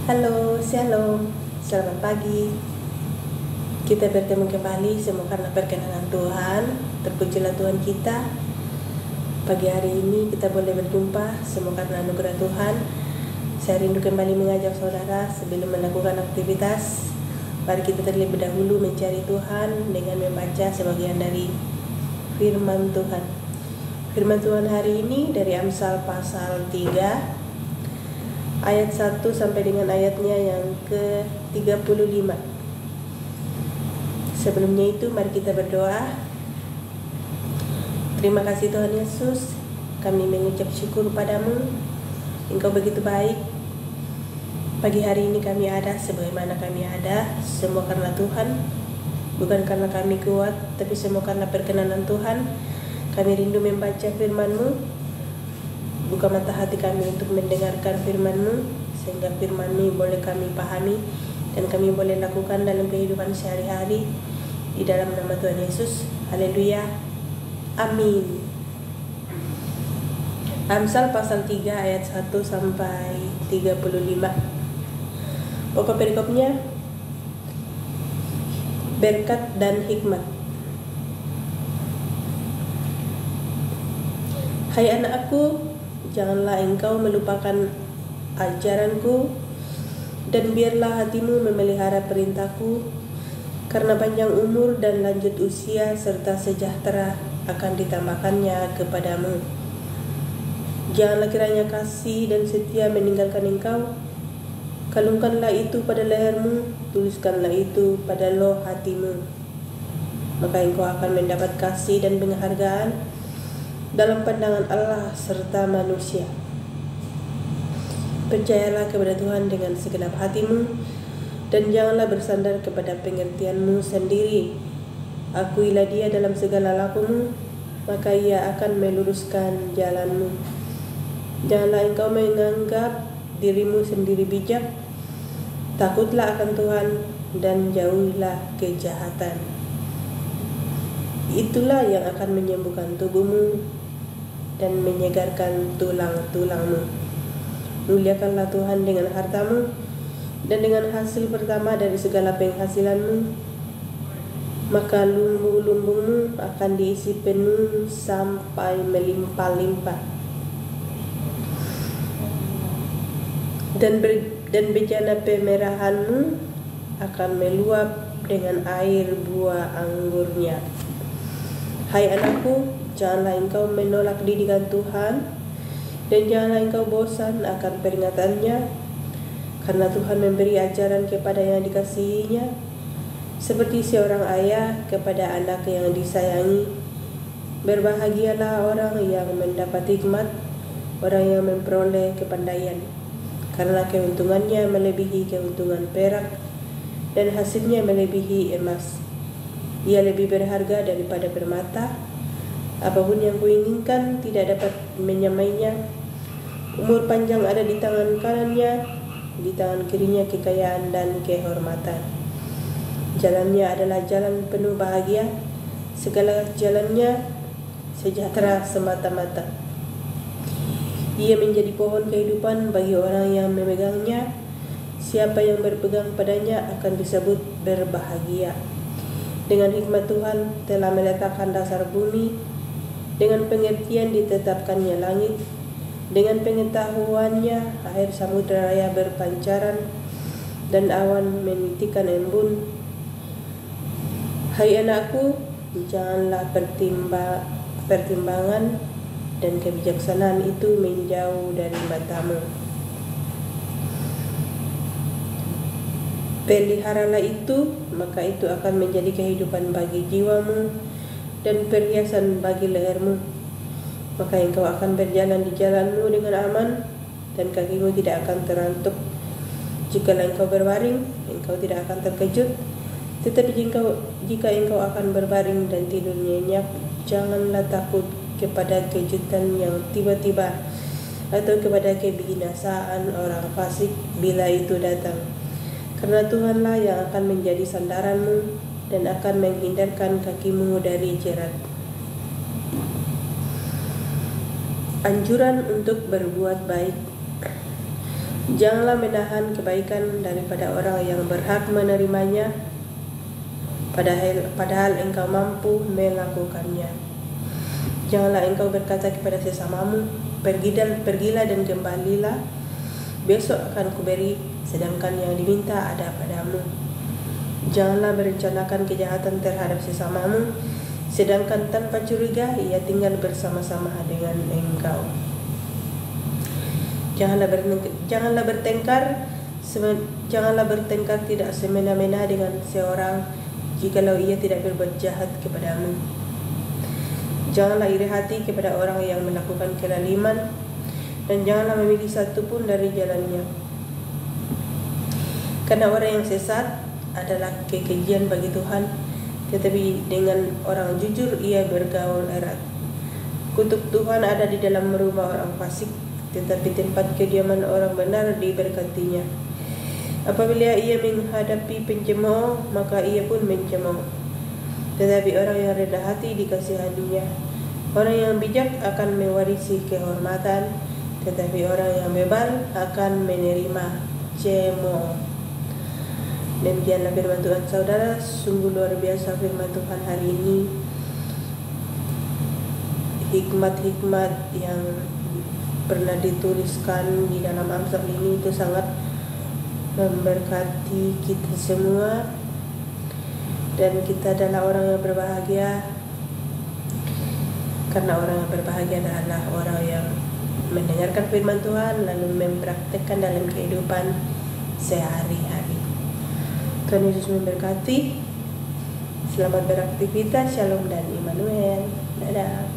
Halo, shalom, selamat pagi. Kita bertemu kembali semua karena perkenanan Tuhan. Terpujilah Tuhan kita. Pagi hari ini kita boleh berjumpa semua karena anugerah Tuhan. Saya rindu kembali mengajak saudara sebelum melakukan aktivitas. Mari kita terlebih dahulu mencari Tuhan dengan membaca sebagian dari firman Tuhan. Firman Tuhan hari ini dari Amsal pasal 3 ayat 1 sampai dengan ayatnya yang ke-35. Sebelumnya itu mari kita berdoa. Terima kasih Tuhan Yesus, kami mengucap syukur padamu. Engkau begitu baik. Pagi hari ini kami ada sebagaimana kami ada, semua karena Tuhan. Bukan karena kami kuat, tapi semua karena perkenanan Tuhan. Kami rindu membaca firman-Mu. Buka mata hati kami untuk mendengarkan firman-Mu, sehingga firman-Mu boleh kami pahami dan kami boleh lakukan dalam kehidupan sehari-hari. Di dalam nama Tuhan Yesus, haleluya, amin. Amsal pasal 3 ayat 1 sampai 35. Pokok perikopnya, berkat dan hikmat. Hai anakku, janganlah engkau melupakan ajaranku, dan biarlah hatimu memelihara perintahku, karena panjang umur dan lanjut usia serta sejahtera akan ditambahkannya kepadamu. Janganlah kiranya kasih dan setia meninggalkan engkau. Kalungkanlah itu pada lehermu, tuliskanlah itu pada loh hatimu. Maka engkau akan mendapat kasih dan penghargaan dalam pandangan Allah serta manusia. Percayalah kepada Tuhan dengan segenap hatimu, dan janganlah bersandar kepada pengertianmu sendiri. Akuilah Dia dalam segala lakumu, maka Ia akan meluruskan jalanmu. Janganlah engkau menganggap dirimu sendiri bijak. Takutlah akan Tuhan dan jauhilah kejahatan. Itulah yang akan menyembuhkan tubuhmu dan menyegarkan tulang-tulangmu. Muliakanlah Tuhan dengan hartamu dan dengan hasil pertama dari segala penghasilanmu, maka lumbung-lumbungmu akan diisi penuh sampai melimpah-limpah, dan bejana pemerahanmu akan meluap dengan air buah anggurnya. Hai anakku, janganlah engkau menolak didikan Tuhan, dan janganlah engkau bosan akan peringatannya, karena Tuhan memberi ajaran kepada yang dikasihinya, seperti seorang ayah kepada anak yang disayangi. Berbahagialah orang yang mendapat hikmat, orang yang memperoleh kepandaian, karena keuntungannya melebihi keuntungan perak, dan hasilnya melebihi emas. Ia lebih berharga daripada permata. Apapun yang kuinginkan tidak dapat menyamainya. Umur panjang ada di tangan kanannya, di tangan kirinya kekayaan dan kehormatan. Jalannya adalah jalan penuh bahagia, segala jalannya sejahtera semata-mata. Ia menjadi pohon kehidupan bagi orang yang memegangnya. Siapa yang berpegang padanya akan disebut berbahagia. Dengan hikmat Tuhan telah meletakkan dasar bumi, dengan pengertian ditetapkannya langit, dengan pengetahuannya air samudera raya berpancaran, dan awan menitikkan embun. Hai anakku, janganlah pertimbangan dan kebijaksanaan itu menjauh dari matamu. Peliharalah itu, maka itu akan menjadi kehidupan bagi jiwamu dan perhiasan bagi lehermu. Maka engkau akan berjalan di jalanmu dengan aman, dan kakimu tidak akan terantuk. Jikalau engkau berbaring, engkau tidak akan terkejut. Tetapi jika engkau akan berbaring dan tidur nyenyak, janganlah takut kepada kejutan yang tiba-tiba, atau kepada kebinasaan orang fasik bila itu datang. Karena Tuhanlah yang akan menjadi sandaranmu dan akan menghindarkan kakimu dari jerat. Anjuran untuk berbuat baik. Janganlah menahan kebaikan daripada orang yang berhak menerimanya, padahal engkau mampu melakukannya. Janganlah engkau berkata kepada sesamamu, pergilah dan kembalilah, besok akan kuberi, sedangkan yang diminta ada padamu. Janganlah berencanakan kejahatan terhadap sesamamu, sedangkan tanpa curiga ia tinggal bersama-sama dengan engkau. Janganlah bertengkar tidak semena-mena dengan seorang jikalau ia tidak berbuat jahat kepadamu. Janganlah iri hati kepada orang yang melakukan kezaliman, dan janganlah memilih satu pun dari jalannya. Karena orang yang sesat adalah kekejian bagi Tuhan, tetapi dengan orang jujur ia bergaul erat. Kutuk Tuhan ada di dalam rumah orang fasik, tetapi tempat kediaman orang benar diberkatinya. Apabila ia menghadapi pencemooh, maka ia pun mencemooh. Tetapi orang yang rendah hati dikasihaninya. Orang yang bijak akan mewarisi kehormatan, tetapi orang yang bebal akan menerima cemooh. Demikianlah firman Tuhan, saudara. Sungguh luar biasa firman Tuhan hari ini. Hikmat-hikmat yang pernah dituliskan di dalam Amsal ini itu sangat memberkati kita semua, dan kita adalah orang yang berbahagia, karena orang yang berbahagia adalah orang yang mendengarkan firman Tuhan lalu mempraktekkan dalam kehidupan sehari-hari. Tuhan Yesus memberkati. Selamat beraktivitas. Shalom dan Immanuel. Dadah.